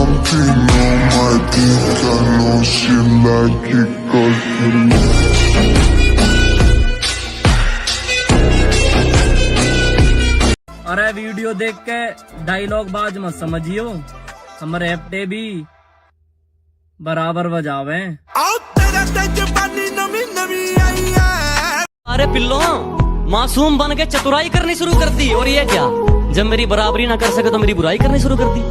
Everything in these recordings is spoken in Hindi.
something on my dick. I know she like it 'cause अरे वीडियो देख के डायलॉग बाज मत समझियो, हम रैप्टे भी बराबर बजावे। अरे पिल्लो, मासूम बन के चतुराई करनी शुरू कर दी, और ये क्या, जब मेरी बराबरी ना कर सके तो मेरी बुराई करनी शुरू कर दी।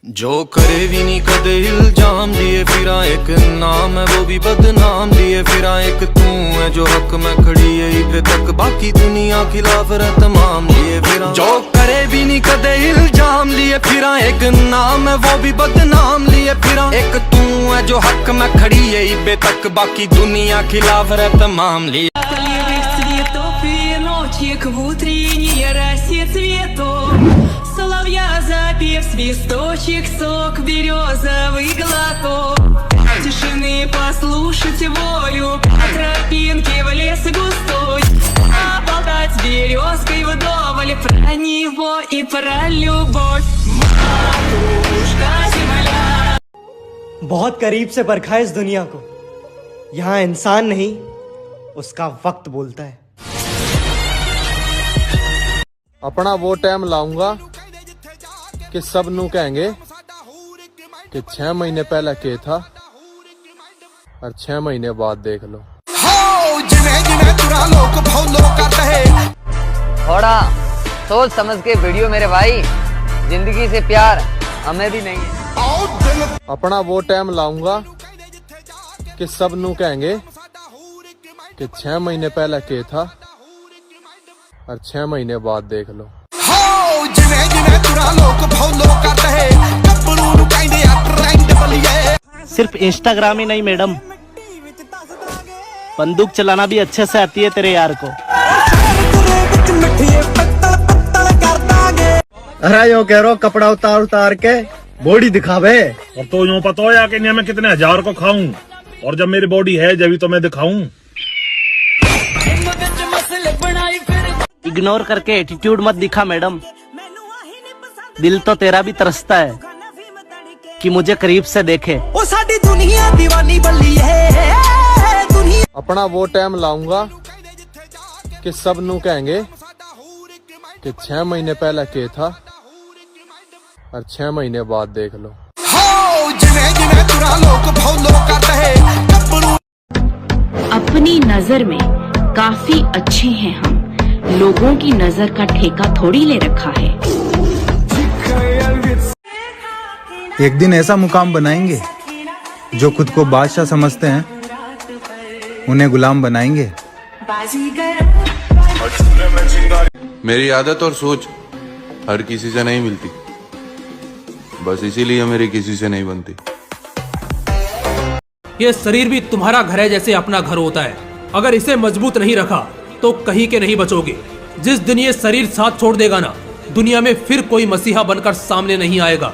जो करे भी नहीं कदे इल्जाम दिए फिरा, एक नाम है वो भी बदनाम दिए फिरा। एक तू है जो हक में खड़ी है इबे तक, बाकी दुनिया खिलाफ है तमाम लिए फिरा। जो करे भी नहीं कदे इल्जाम लिए फिरा, एक नाम है वो भी बदनाम लिए फिरा। एक तू है जो हक में खड़ी है इबे तक, बाकी दुनिया खिलाफ है तमाम लिए। В утренней росе цветов соловья запев, свисточек, сок, березовый глоток. Тишины послушать волю, по тропинке в лес густой, а болтать с березкой вдоволь про него и про любовь. Матушка земля. बहुत करीब से परखा है इस दुनिया को, यहाँ इंसान नहीं उसका वक्त बोलता है। अपना वो टाइम लाऊंगा कि सब नू कहेंगे कि 6 महीने पहले के था और 6 महीने बाद देख लो। थोड़ा सोच समझ के वीडियो मेरे भाई, जिंदगी से प्यार हमें भी नहीं है। अपना वो टाइम लाऊंगा कि सब नू कहेंगे कि 6 महीने पहले के था और 6 महीने बाद देख लो। सिर्फ इंस्टाग्राम ही नहीं मैडम, बंदूक चलाना भी अच्छे से आती है तेरे यार को। अरे यो कह रहा कपड़ा उतार उतार के बॉडी दिखावे। और तो यूँ पता हो या कि मैं कितने हजार को खाऊं, और जब मेरी बॉडी है जब तो मैं दिखाऊं। इग्नोर करके एटीट्यूड मत दिखा मैडम, दिल तो तेरा भी तरसता है कि मुझे करीब से देखे। ओ साडी दुनिया दीवानी बल्ली है दुनिया। अपना वो टाइम लाऊंगा कि सब नू कहेंगे कि 6 महीने पहले के था और 6 महीने बाद देख लो। अपनी नजर में काफी अच्छे हैं हम, लोगों की नजर का ठेका थोड़ी ले रखा है। एक दिन ऐसा मुकाम बनाएंगे जो खुद को बादशाह समझते हैं उन्हें गुलाम बनाएंगे। मेरी आदत और सोच हर किसी से नहीं मिलती, बस इसीलिए मेरी किसी से नहीं बनती। ये शरीर भी तुम्हारा घर है जैसे अपना घर होता है, अगर इसे मजबूत नहीं रखा तो कहीं के नहीं बचोगे। जिस दिन ये शरीर साथ छोड़ देगा ना, दुनिया में फिर कोई मसीहा बनकर सामने नहीं आएगा।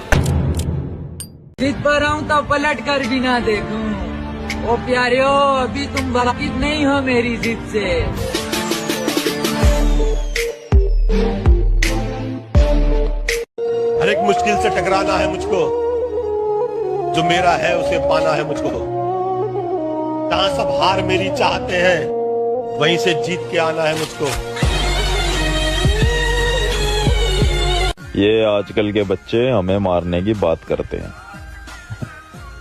जिद पर आऊं तो पलट कर भी ना देखूं, ओ प्यारियो अभी तुम वाकिफ नहीं हो मेरी जिद से। हर एक मुश्किल से टकराना है मुझको, जो मेरा है उसे पाना है मुझको। जहां सब हार मेरी चाहते हैं वहीं से जीत के आना है मुझको। ये आजकल के बच्चे हमें मारने की बात करते हैं।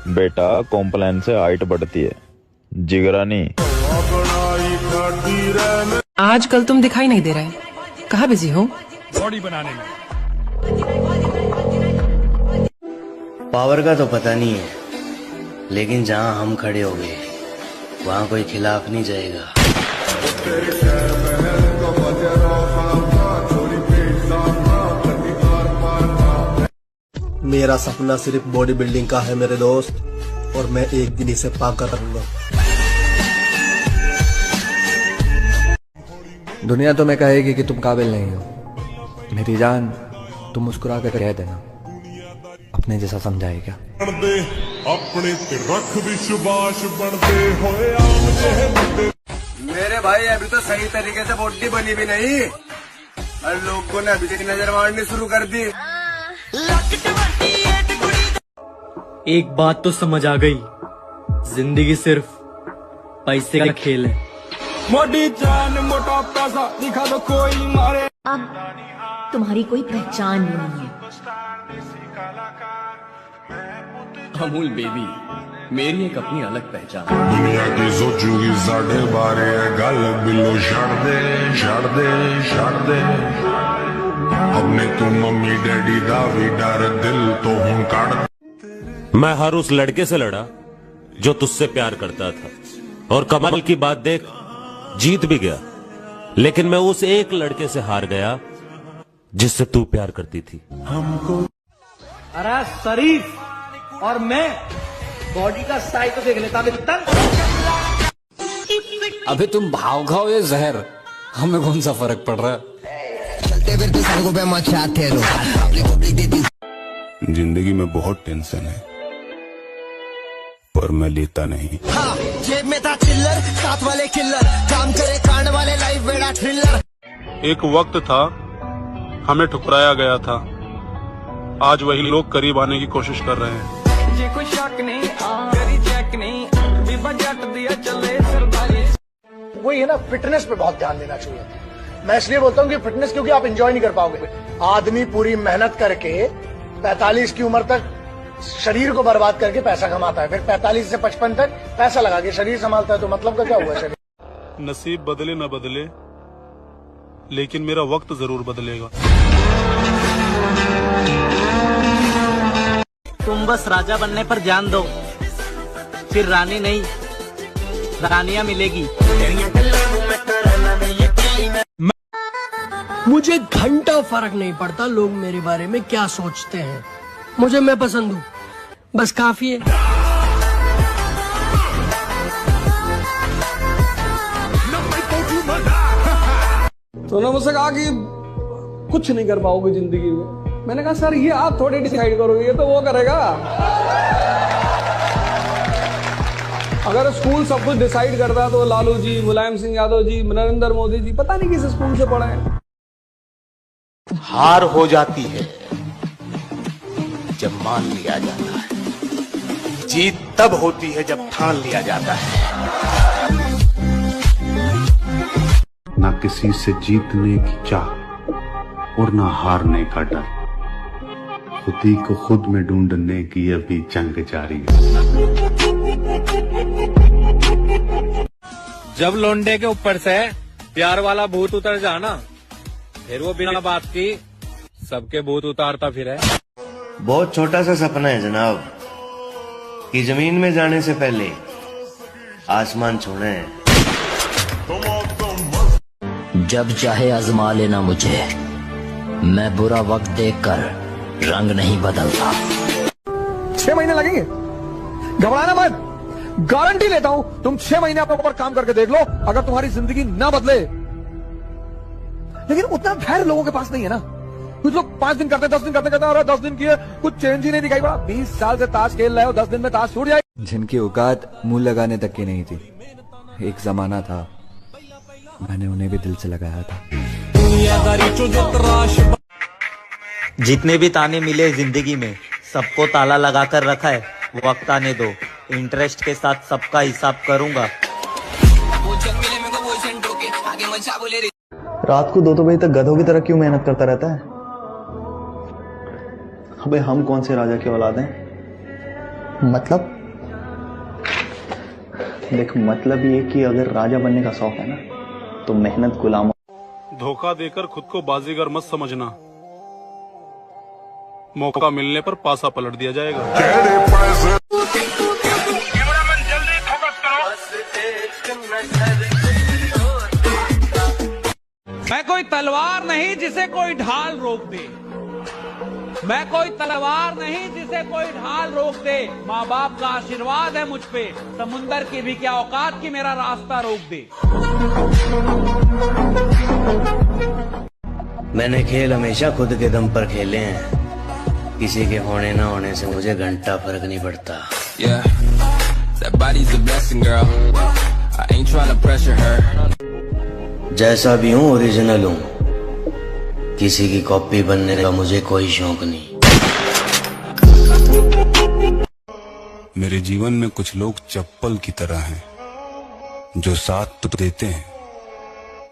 बेटा कॉम्प्लेन से हाइट बढ़ती है, जिगरा नहीं। आजकल तुम दिखाई नहीं दे रहे, कहाँ बिजी हो? बॉडी बनाने में। पावर का तो पता नहीं है, लेकिन जहाँ हम खड़े हो गए वहाँ कोई खिलाफ नहीं जाएगा। मेरा सपना सिर्फ बॉडी बिल्डिंग का है मेरे दोस्त, और मैं एक दिन इसे पाकर रहूंगा। दुनिया तुम्हें कहेगी कि तुम काबिल नहीं हो, मेरी जान तुम मुस्कुरा कर कह देना, अपने जैसा समझाए क्या। अपने रख विश्वास बनते होए मेरे भाई अभी तो सही तरीके से बॉडी बनी भी नहीं, और लोगों ने अभी से नजर मारनी शुरू कर दी। एक बात तो समझ आ गई, जिंदगी सिर्फ पैसे का खेल है। मोटी जान मोटा पैसा दिखा दो कोई मारे। अब तुम्हारी कोई पहचान भी नहीं है। अमूल बेबी, मेरी एक अपनी अलग पहचान। दुनिया की सोचूगी साढ़े 12 गल बिलो छड़ दे अपने तू मम्मी डैडी दा भी डर दिल तो हुन काट। मैं हर उस लड़के से लड़ा जो तुझसे प्यार करता था, और कमाल की बात देख, जीत भी गया, लेकिन मैं उस एक लड़के से हार गया जिससे तू प्यार करती थी। हमको अरे शरीफ और मैं बॉडी का साइज तो देख लेता। अभी तुम भाव खाओ ये जहर, हमें कौन सा फर्क पड़ रहा है। जिंदगी में बहुत टेंशन है, पर मैं लेता नहीं। हाँ, जेब में था चिल्लर, साथ वाले किल्लर, काम करे कांड वाले, लाइफ बेड़ा थ्रिलर। एक वक्त था हमें ठुकराया गया था, आज वही लोग करीब आने की कोशिश कर रहे हैं। जी कोई शक नहीं, तेरी चेक नहीं, बीबा जट दिया चले सरदारी। वही है ना, फिटनेस पे बहुत ध्यान देना चाहिए। मैं इसलिए बोलता हूँ कि फिटनेस, क्योंकि आप एंजॉय नहीं कर पाओगे। आदमी पूरी मेहनत करके 45 की उम्र तक शरीर को बर्बाद करके पैसा कमाता है, फिर 45 से 55 तक पैसा लगा के शरीर संभालता है, तो मतलब का क्या हुआ शरीर। नसीब बदले न बदले, लेकिन मेरा वक्त जरूर बदलेगा। तुम बस राजा बनने पर ध्यान दो, फिर रानी नहीं रानियां मिलेगी। मुझे घंटा फर्क नहीं पड़ता लोग मेरे बारे में क्या सोचते हैं, मुझे मैं पसंद हूँ, बस काफी है। तो उन्होंने मुझसे कहा कि कुछ नहीं कर पाओगे जिंदगी में। मैंने कहा सर ये आप थोड़े डिसाइड करोगे, ये तो वो करेगा। अगर स्कूल सब कुछ डिसाइड करता तो लालू जी, मुलायम सिंह यादव जी, नरेंद्र मोदी जी, पता नहीं किस स्कूल से पढ़े हैं। हार हो जाती है जब मान लिया जाता है, जीत तब होती है जब ठान लिया जाता है। ना किसी से जीतने की चाह और ना हारने का डर, खुद ही को खुद में ढूंढने की अभी जंग जारी है। जब लोंडे के ऊपर से प्यार वाला भूत उतर जाना, फिर वो बिना बात की सबके भूत उतारता फिरे। बहुत छोटा सा सपना है जनाब, कि जमीन में जाने से पहले आसमान छूने। जब चाहे आजमा लेना मुझे, मैं बुरा वक्त देखकर रंग नहीं बदलता। 6 महीने लगेंगे, घबराना मत, गारंटी लेता हूं। तुम 6 महीने अपने ऊपर काम करके देख लो, अगर तुम्हारी जिंदगी ना बदले। लेकिन उतना धैर्य लोगों के पास नहीं है ना। कुछ लोग 5 दिन करते, 10 दिन करते, 10 दिन किए, कुछ चेंज ही नहीं दिखाई पड़ा। 20 साल से ताश खेल रहे हो, 10 दिन में ताश छूट जाएगी। जिनकी औकात मुंह लगाने तक की नहीं थी, एक जमाना था मैंने उन्हें भी दिल से लगाया था। जितने भी ताने मिले जिंदगी में, सबको ताला लगा कर रखा है। वक्त आने दो, इंटरेस्ट के साथ सबका हिसाब करूंगा। रात को 2-2 बजे तक गधों की तरह क्यों मेहनत करता रहता है? अबे हम कौन से राजा की औलाद हैं? मतलब देख, मतलब ये कि अगर राजा बनने का शौक है ना, तो मेहनत गुलाम। धोखा देकर खुद को बाजीगर मत समझना, मौका मिलने पर पासा पलट दिया जाएगा। मैं कोई तलवार नहीं जिसे कोई ढाल रोक दे, मैं कोई तलवार नहीं जिसे कोई ढाल रोक दे। माँ बाप का आशीर्वाद है मुझ पे, समुंदर की भी क्या औकात की मेरा रास्ता रोक दे। मैंने खेल हमेशा खुद के दम पर खेले हैं, किसी के होने ना होने से मुझे घंटा फर्क नहीं पड़ता। जैसा भी हूँ ओरिजिनल हूँ, किसी की कॉपी बनने का मुझे कोई शौक नहीं। मेरे जीवन में कुछ लोग चप्पल की तरह हैं, जो साथ तो देते हैं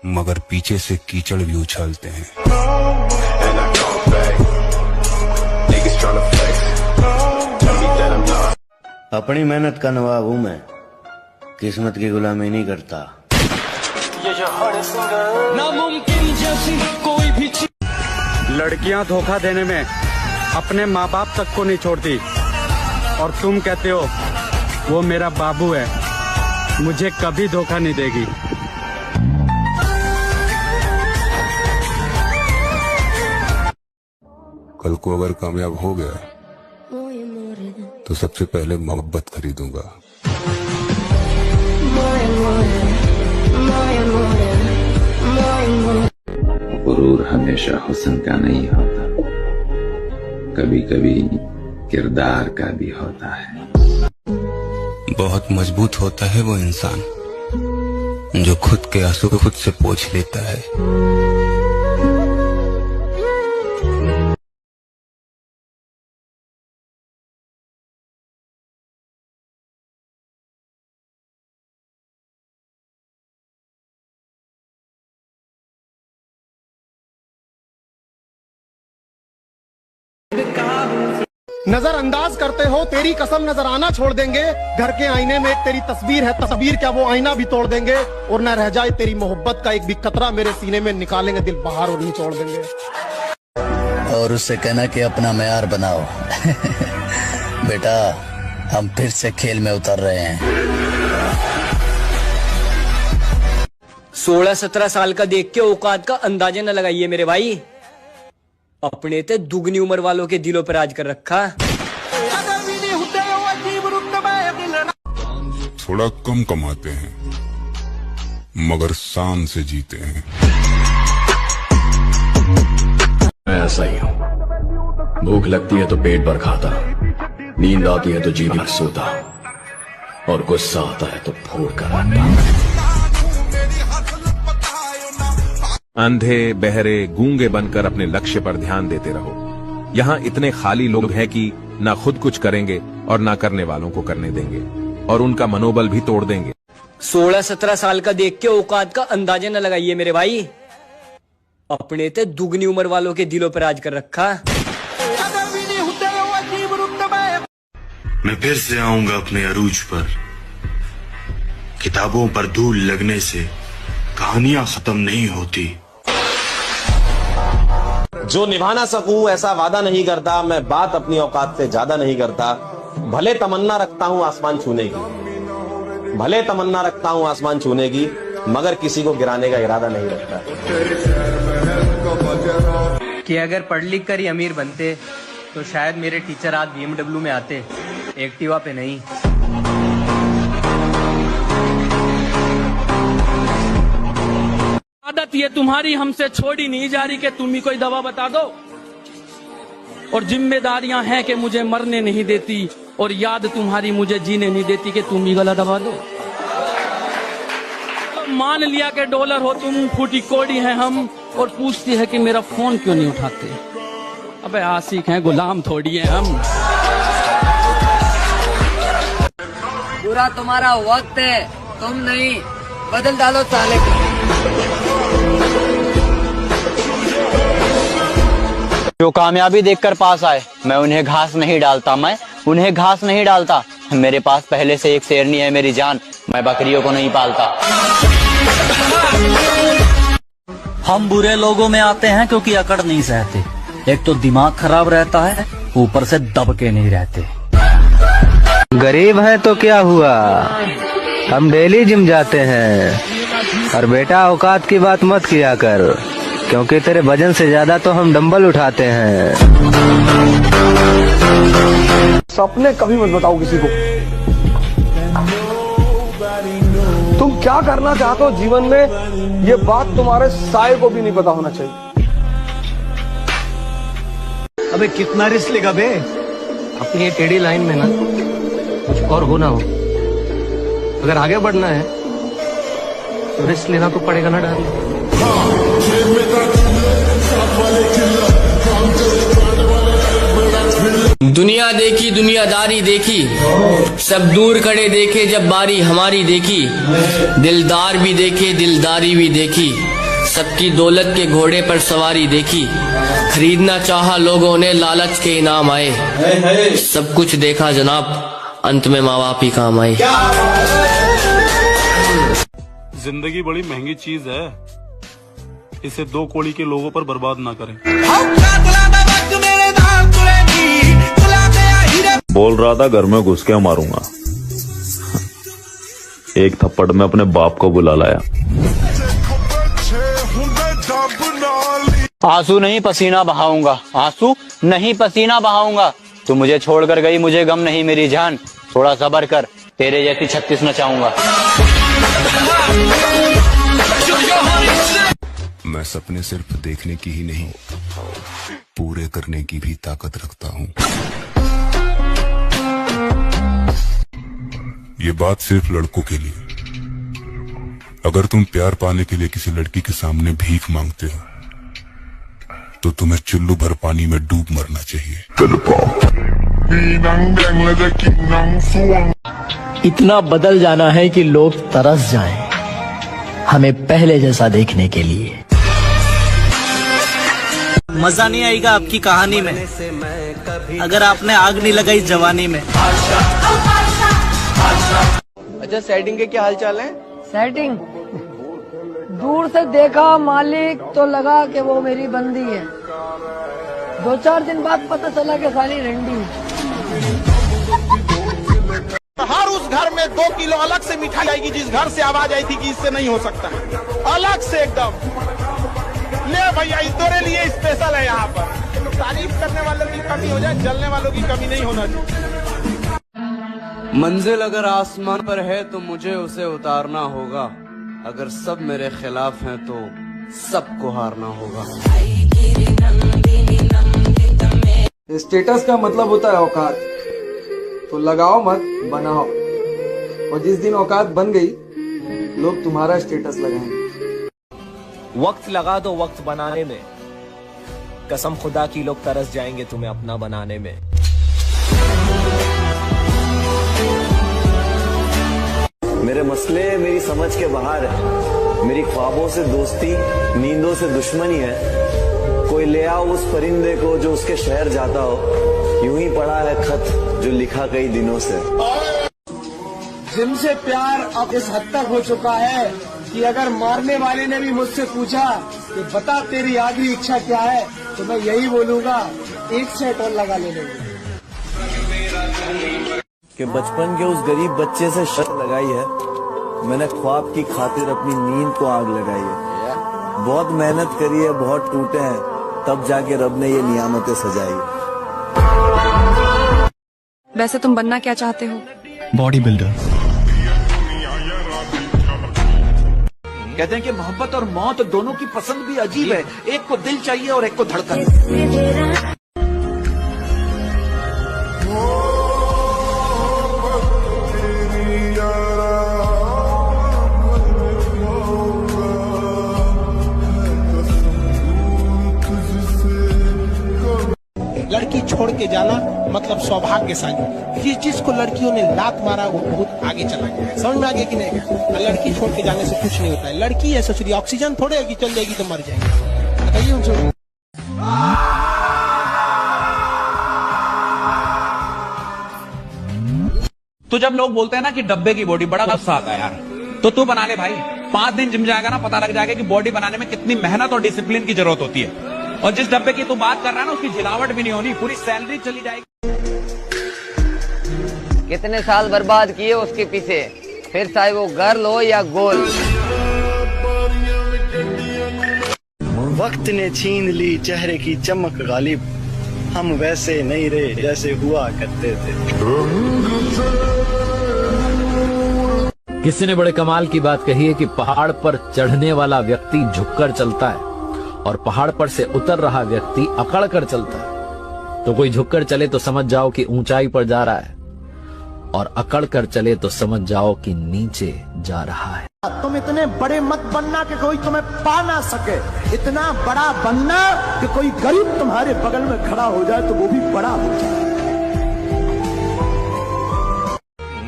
मगर पीछे से कीचड़ भी उछालते हैं। अपनी मेहनत का नवाब हूं मैं, किस्मत की गुलामी नहीं करता। नामुमकिन जैसी कोई भी लड़कियां धोखा देने में अपने माँ बाप तक को नहीं छोड़ती, और तुम कहते हो वो मेरा बाबू है, मुझे कभी धोखा नहीं देगी। कल को अगर कामयाब हो गया तो सबसे पहले मोहब्बत खरीदूंगा। गुरूर हमेशा हुस्न का नहीं होता, कभी कभी किरदार का भी होता है। बहुत मजबूत होता है वो इंसान जो खुद के आंसू को खुद से पोंछ लेता है। नजरअंदाज करते हो, तेरी कसम नजर आना छोड़ देंगे। घर के आईने में एक तेरी तस्वीर है, तस्वीर क्या वो आईना भी तोड़ देंगे। और न रह जाए तेरी मोहब्बत का एक भी कतरा मेरे सीने में, निकालेंगे दिल बाहर और निचोड़ देंगे। और उससे कहना कि अपना मयार बनाओ। बेटा हम फिर से खेल में उतर रहे हैं। 16-17 साल का देख के औकात का अंदाजा न लगाइए मेरे भाई, अपने ते दुगनी उम्र वालों के दिलों पर राज कर रखा। थोड़ा कम कमाते हैं मगर शान से जीते हैं। मैं ऐसा ही हूँ, भूख लगती है तो पेट भर खाता, नींद आती है तो जी भर सोता, और गुस्सा आता है तो फोड़ कर आता। अंधे बहरे गूंगे बनकर अपने लक्ष्य पर ध्यान देते रहो। यहाँ इतने खाली लोग हैं कि ना खुद कुछ करेंगे और ना करने वालों को करने देंगे, और उनका मनोबल भी तोड़ देंगे। 16-17 साल का देख के औकात का अंदाजा न लगाइए मेरे भाई, अपने ते दुगनी उम्र वालों के दिलों पर राज कर रखा। मैं फिर से आऊंगा अपने अरूज पर, किताबों पर धूल लगने से कहानियां खत्म नहीं होती। जो निभा ना सकूं ऐसा वादा नहीं करता, मैं बात अपनी औकात से ज्यादा नहीं करता। भले तमन्ना रखता हूं आसमान छूने की, भले तमन्ना रखता हूं आसमान छूने की, मगर किसी को गिराने का इरादा नहीं रखता। कि अगर पढ़ लिख कर ही अमीर बनते तो शायद मेरे टीचर आज BMW में आते, एक्टिवा पे नहीं। आदत ये तुम्हारी हमसे छोड़ी नहीं जा रही कि तुम ही कोई दवा बता दो, और जिम्मेदारियां हैं कि मुझे मरने नहीं देती, और याद तुम्हारी मुझे जीने नहीं देती कि तुम ही गला दबा दो। मान लिया कि डॉलर हो तुम, फूटी कोड़ी हैं हम, और पूछती है कि मेरा फोन क्यों नहीं उठाते। अबे आशिक हैं, गुलाम थोड़ी है हम। बुरा तुम्हारा वक्त है, तुम नहीं, बदल डालो साले को। जो कामयाबी देखकर पास आए, मैं उन्हें घास नहीं डालता, मैं उन्हें घास नहीं डालता। मेरे पास पहले से एक शेरनी है मेरी जान, मैं बकरियों को नहीं पालता। हम बुरे लोगों में आते हैं क्योंकि अकड़ नहीं सहते। एक तो दिमाग खराब रहता है, ऊपर से दब के नहीं रहते। गरीब है तो क्या हुआ, हम डेली जिम जाते हैं। और बेटा औकात की बात मत किया कर, क्योंकि तेरे वजन से ज्यादा तो हम डंबल उठाते हैं। सपने कभी मत बताओ किसी को। तुम क्या करना चाहते हो जीवन में, ये बात तुम्हारे साए को भी नहीं पता होना चाहिए। अबे कितना रिस्क लेगा बे, अपनी ये टेढ़ी लाइन में ना कुछ और होना हो, अगर आगे बढ़ना है तो रिस्क लेना तो पड़ेगा ना डार्लिंग। दुनिया देखी दुनियादारी देखी, सब दूर खड़े देखे जब बारी हमारी देखी, दिलदार भी देखे दिलदारी भी देखी, सबकी दौलत के घोड़े पर सवारी देखी, खरीदना चाहा लोगों ने लालच के इनाम आए, सब कुछ देखा जनाब अंत में माँ बाप ही काम आए। जिंदगी बड़ी महंगी चीज है, इसे 2 कौड़ी के लोगों पर बर्बाद ना करें। बोल रहा था घर में घुस के मारूंगा, एक थप्पड़ में अपने बाप को बुला लाया। आंसू नहीं पसीना बहाऊंगा, आंसू नहीं पसीना बहाऊंगा। तू मुझे छोड़कर गई, मुझे गम नहीं मेरी जान, थोड़ा सब्र कर, तेरे जैसी 36 नचाऊंगा। मैं सपने सिर्फ देखने की ही नहीं, पूरे करने की भी ताकत रखता हूँ। ये बात सिर्फ लड़कों के लिए। अगर तुम प्यार पाने के लिए किसी लड़की के सामने भीख मांगते हो तो तुम्हें चुल्लू भर पानी में डूब मरना चाहिए। इतना बदल जाना है कि लोग तरस जाएं हमें पहले जैसा देखने के लिए। मजा नहीं आएगा आपकी कहानी में अगर आपने आग नहीं लगाई जवानी में। अच्छा, सेटिंग के क्या हाल चाल है? सेटिंग दूर से देखा मालिक तो लगा कि वो मेरी बंदी है, 2-4 दिन बाद पता चला कि साली रंडी है। हर उस घर में 2 किलो अलग से मिठाई आएगी जिस घर से आवाज आई थी कि इससे नहीं हो सकता, अलग से एकदम। ले भैया, इस तेरे लिए स्पेशल है यहाँ पर। तारीफ करने वालों की कमी हो जाए, जलने वालों की कमी नहीं होना चाहिए। मंजिल अगर आसमान पर है तो मुझे उसे उतारना होगा, अगर सब मेरे खिलाफ हैं तो सबको हारना होगा। स्टेटस का मतलब होता है औकात, तो लगाओ मत बनाओ, और जिस दिन औकात बन गई लोग तुम्हारा स्टेटस लगाएंगे। वक्त लगा दो वक्त बनाने में, कसम खुदा की लोग तरस जाएंगे तुम्हें अपना बनाने में। मेरे मसले मेरी समझ के बाहर है, मेरी ख्वाबों से दोस्ती नींदों से दुश्मनी है। कोई ले आओ उस परिंदे को जो उसके शहर जाता हो, यूं ही पड़ा है खत जो लिखा कई दिनों से। जिनसे प्यार अब इस हद तक हो चुका है कि अगर मारने वाले ने भी मुझसे पूछा कि बता तेरी आखिरी इच्छा क्या है, तो मैं यही बोलूंगा, 1 सेट और लगा लेने कि बचपन के उस गरीब बच्चे से शर्त लगाई है, मैंने ख्वाब की खातिर अपनी नींद को आग लगाई है। बहुत मेहनत करी है, बहुत टूटे हैं, तब जाके रब ने ये नियामतें सजाई। वैसे तुम बनना क्या चाहते हो? Body builder. कहते हैं कि मोहब्बत और मौत दोनों की पसंद भी अजीब है, एक को दिल चाहिए और एक को धड़कन। लड़की छोड़ के जाना मतलब सौभाग्यशाली। जिस जिसको लड़कियों ने लात मारा वो बहुत आगे चला गया। समझ में आ गया कि नहीं गया? लड़की छोड़ के जाने से कुछ नहीं होता है। लड़की है सोच रही ऑक्सीजन थोड़े है कि चल जाएगी तो मर जाएगी। बताइए उनसे। तो जब लोग बोलते हैं ना कि डब्बे की बॉडी, बड़ा गुस्सा आता है यार। तो तू बना ले भाई, 5 दिन जिम जाएगा ना, पता लग जाएगा कि बॉडी बनाने में कितनी मेहनत और डिसिप्लिन की जरूरत होती है। और जिस डब्बे की तू बात कर रहा है ना, उसकी जिलावट भी नहीं होनी, पूरी सैलरी चली जाएगी। कितने साल बर्बाद किए उसके पीछे, फिर चाहे वो गर्ल हो या गोल। वक्त ने छीन ली चेहरे की चमक गालिब, हम वैसे नहीं रहे जैसे हुआ करते थे। किसी ने बड़े कमाल की बात कही है कि पहाड़ पर चढ़ने वाला व्यक्ति झुककर चलता है और पहाड़ पर से उतर रहा व्यक्ति अकड़ कर चलता है। तो कोई झुककर चले तो समझ जाओ कि ऊंचाई पर जा रहा है, और अकड़ कर चले तो समझ जाओ कि नीचे जा रहा है। तुम इतने बड़े मत बनना कि कोई तुम्हें पा ना सके, इतना बड़ा बनना कि कोई गरीब तुम्हारे बगल में खड़ा हो जाए तो वो भी बड़ा हो जाए।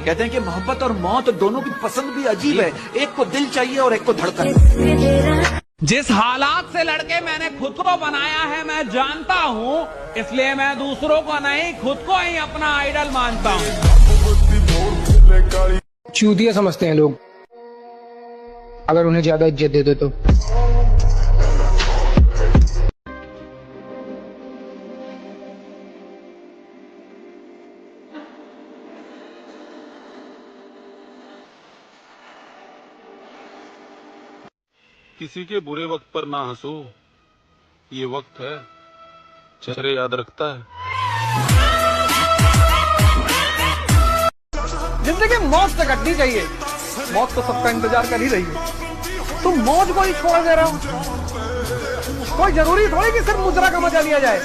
कहते हैं कि मोहब्बत और मौत दोनों की पसंद भी अजीब है, एक को दिल चाहिए और एक को धड़कन। जिस हालात से लड़के मैंने खुद को बनाया है मैं जानता हूँ, इसलिए मैं दूसरों को नहीं खुद को ही अपना आइडल मानता हूँ। चूतिया समझते हैं लोग अगर उन्हें ज्यादा इज्जत दे दो तो। किसी के बुरे वक्त पर ना हंसो, ये वक्त है चेहरे याद रखता है। जिंदगी मौत से कटनी चाहिए, मौत तो सबका इंतजार कर ही रही है। तुम मौज को ही छोड़ दे रहे हो। कोई जरूरी थोड़ी कि सिर्फ मुद्रा का मजा लिया जाए,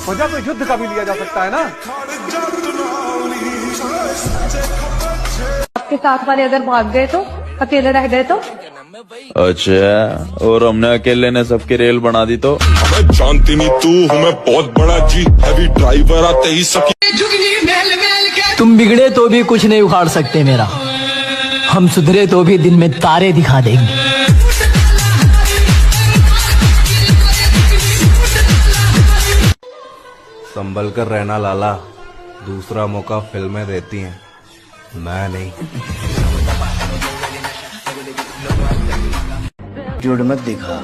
मजा तो युद्ध का भी लिया जा सकता है ना। आपके साथ वाले अगर भाग गए तो, अकेले रह गए तो? अच्छा, और हमने अकेले ने सबकी रेल बना दी तो? जानती नहीं तू हूँ मैं बहुत बड़ा जी, हैवी ड्राइवर आते ही सकी। तुम बिगड़े तो भी कुछ नहीं उखाड़ सकते मेरा, हम सुधरे तो भी दिन में तारे दिखा देंगे। संभल कर रहना लाला, दूसरा मौका फिल्में देती हैं, मैं नहीं। झूठ मत दिखा,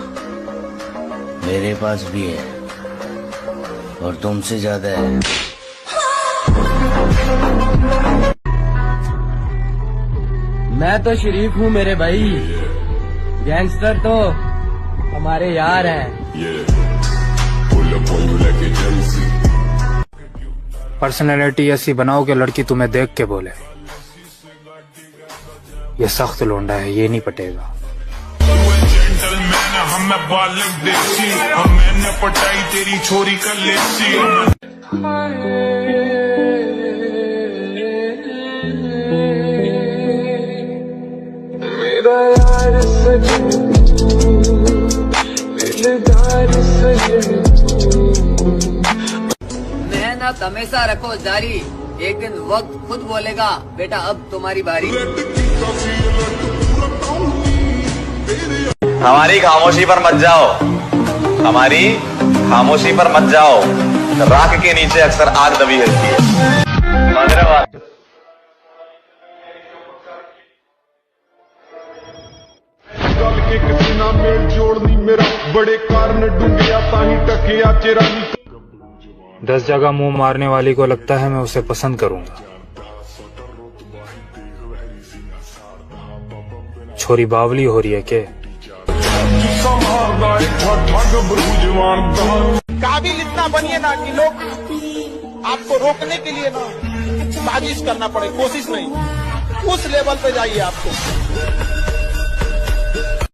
मेरे पास भी है और तुमसे ज्यादा है। मैं तो शरीफ हूँ मेरे भाई, गैंगस्टर तो हमारे यार हैं। पर्सनैलिटी ऐसी बनाओ कि लड़की तुम्हें देख के बोले ये सख्त लोंडा है, ये नहीं पटेगा। हम बालक देसी, मैंने पटाई तेरी छोरी कर लेसी। मेरा यार सजन, दिलदार सजन। मेहनत हमेशा रखो जारी, एक दिन वक्त खुद बोलेगा बेटा अब तुम्हारी बारी। हमारी खामोशी पर मत जाओ, हमारी खामोशी पर मत जाओ, राख के नीचे अक्सर आग दबी रहती है। धन्यवाद। के किसी ना मेल जोड़नी मेरा, बड़े कारण डूंगिया ताही टकिया चिरानी। 10 जगह मुंह मारने वाली को लगता है मैं उसे पसंद करूंगा। छोरी बावली हो रही है के? काबिल इतना बनिए ना कि लोग आपको रोकने के लिए ना साजिश करना पड़े, कोशिश नहीं, उस लेवल पे जाइए आपको।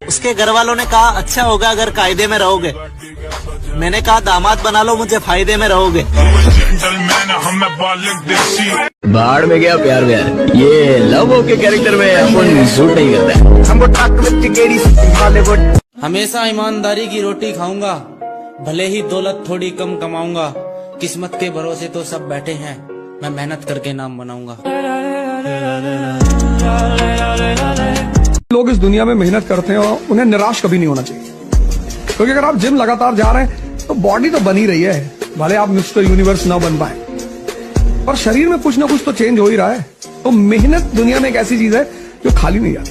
उसके घर वालों ने कहा अच्छा होगा अगर कायदे में रहोगे, मैंने कहा दामाद बना लो मुझे फायदे में रहोगे। बाढ़ में गया प्यार व्यार, ये लव के कैरेक्टर में अपन सूट नहीं करता है। हमेशा ईमानदारी की रोटी खाऊंगा, भले ही दौलत थोड़ी कम कमाऊंगा, किस्मत के भरोसे तो सब बैठे हैं, मैं मेहनत करके नाम बनाऊंगा। लोग इस दुनिया में मेहनत करते हैं और उन्हें निराश कभी नहीं होना चाहिए, क्योंकि अगर आप जिम लगातार जा रहे हैं तो बॉडी तो बनी रही है, भले आप मिस्टर यूनिवर्स ना बन पाए, पर शरीर में कुछ ना कुछ तो चेंज हो ही रहा है। तो मेहनत दुनिया में एक ऐसी चीज है जो खाली नहीं जाती।